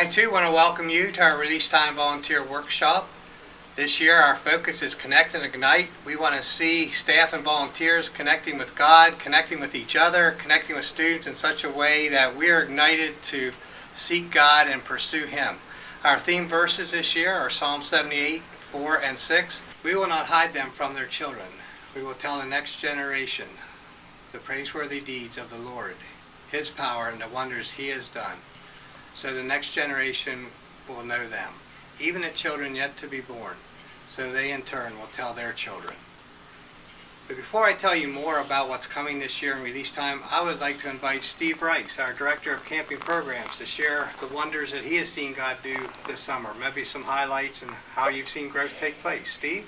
I too want to welcome you to our Release Time Volunteer Workshop. This year our focus is Connect and Ignite. We want to see staff and volunteers connecting with God, connecting with each other, connecting with students in such a way that we are ignited to seek God and pursue Him. Our theme verses this year are Psalm 78, 4 and 6. We will not hide them from their children. We will tell the next generation the praiseworthy deeds of the Lord, His power and the wonders He has done, so the next generation will know them, even the children yet to be born, so they in turn will tell their children. But before I tell you more about what's coming this year in Release Time, I would like to invite Steve Reichs, our Director of Camping Programs, to share the wonders that he has seen God do this summer. Maybe some highlights and how you've seen growth take place. Steve?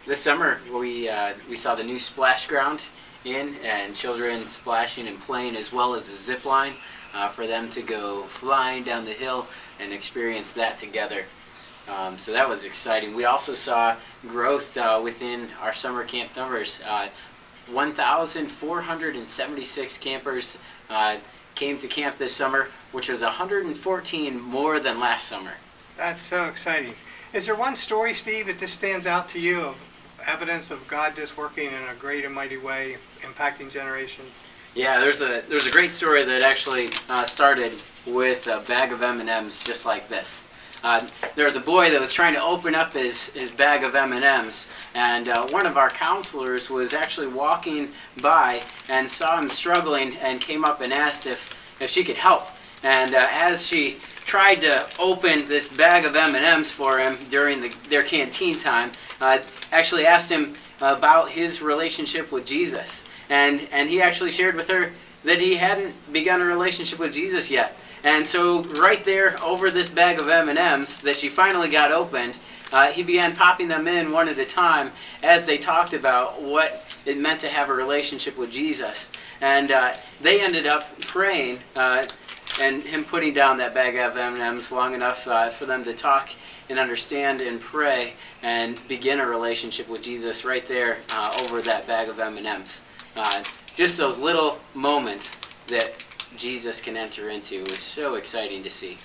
This summer we saw the new splash ground and children splashing and playing, as well as a zip line for them to go flying down the hill and experience that together. So that was exciting. We also saw growth within our summer camp numbers. 1,476 campers came to camp this summer, which was 114 more than last summer. That's so exciting. Is there one story, Steve, that just stands out to you of evidence of God just working in a great and mighty way, impacting generations? Yeah, there's a great story that actually started with a bag of M&Ms just like this. There was a boy that was trying to open up his bag of M&Ms, and one of our counselors was actually walking by and saw him struggling and came up and asked if she could help. And as she tried to open this bag of M&Ms for him during their canteen time, actually asked him about his relationship with Jesus. And he actually shared with her that he hadn't begun a relationship with Jesus yet. And so right there over this bag of M&Ms that she finally got opened, he began popping them in one at a time as they talked about what it meant to have a relationship with Jesus. And they ended up praying and him putting down that bag of M&Ms long enough for them to talk and understand and pray and begin a relationship with Jesus right there over that bag of M&Ms. Just those little moments that Jesus can enter into was so exciting to see.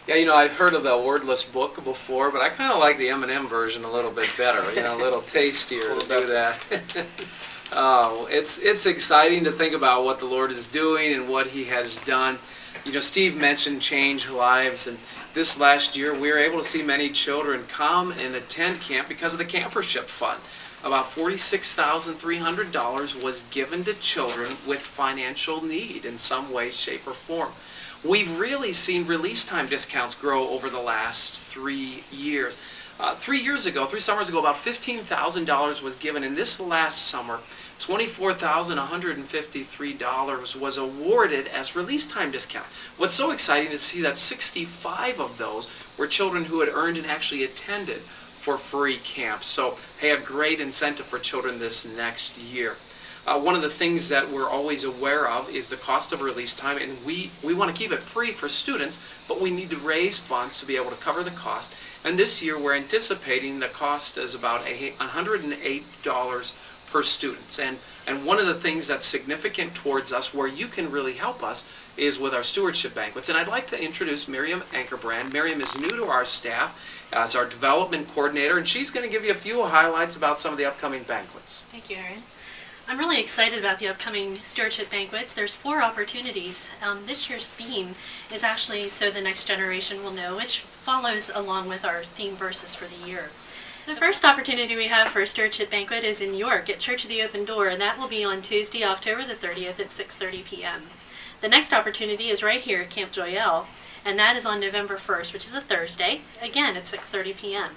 Yeah, I've heard of the Wordless book before, but I kind of like the M&M version a little bit better, a little tastier to do that. It's exciting to think about what the Lord is doing and what He has done. Steve mentioned change lives, and this last year we were able to see many children come and attend camp because of the Campership Fund. About $46,300 was given to children with financial need in some way, shape, or form. We've really seen release time discounts grow over the last 3 years. 3 summers ago, about $15,000 was given, and this last summer, $24,153 was awarded as release time discount. What's so exciting is to see that 65 of those were children who had earned and actually attended for free camp. So, hey, a great incentive for children this next year. One of the things that we're always aware of is the cost of release time, and we want to keep it free for students, but we need to raise funds to be able to cover the cost. And this year we're anticipating the cost is about $108 per student. And one of the things that's significant towards us, where you can really help us, is with our stewardship banquets. And I'd like to introduce Miriam Ankerbrand. Miriam is new to our staff as our development coordinator, and she's going to give you a few highlights about some of the upcoming banquets. Thank you, Aaron. I'm really excited about the upcoming stewardship banquets. There's 4 opportunities. This year's theme is actually So the Next Generation Will Know, which follows along with our theme verses for the year. The first opportunity we have for a stewardship banquet is in York at Church of the Open Door, and that will be on Tuesday, October the 30th at 6:30 p.m. The next opportunity is right here at Camp Joyelle, and that is on November 1st, which is a Thursday, again at 6:30 p.m.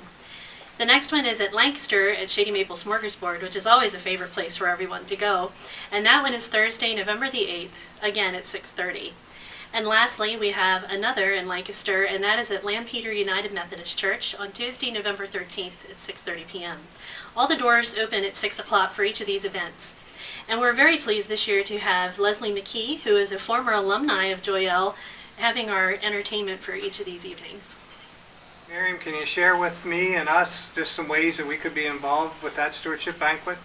The next one is at Lancaster at Shady Maple Smorgasbord, which is always a favorite place for everyone to go, and that one is Thursday, November the 8th, again at 6:30. And lastly, we have another in Lancaster, and that is at Lampeter United Methodist Church on Tuesday, November 13th at 6:30 p.m. All the doors open at 6 o'clock for each of these events. And we're very pleased this year to have Leslie McKee, who is a former alumni of Joyelle, having our entertainment for each of these evenings. Miriam, can you share with me and us just some ways that we could be involved with that stewardship banquet?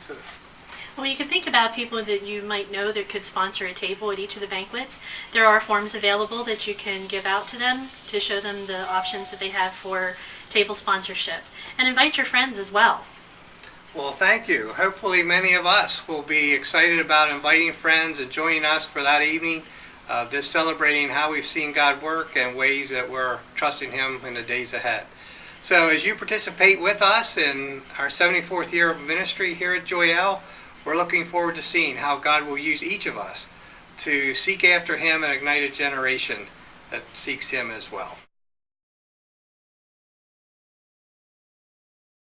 Well, you can think about people that you might know that could sponsor a table at each of the banquets. There are forms available that you can give out to them to show them the options that they have for table sponsorship. And invite your friends as well. Well, thank you. Hopefully many of us will be excited about inviting friends and joining us for that evening, just celebrating how we've seen God work and ways that we're trusting Him in the days ahead. So as you participate with us in our 74th year of ministry here at Joyelle, we're looking forward to seeing how God will use each of us to seek after Him and ignite a generation that seeks Him as well.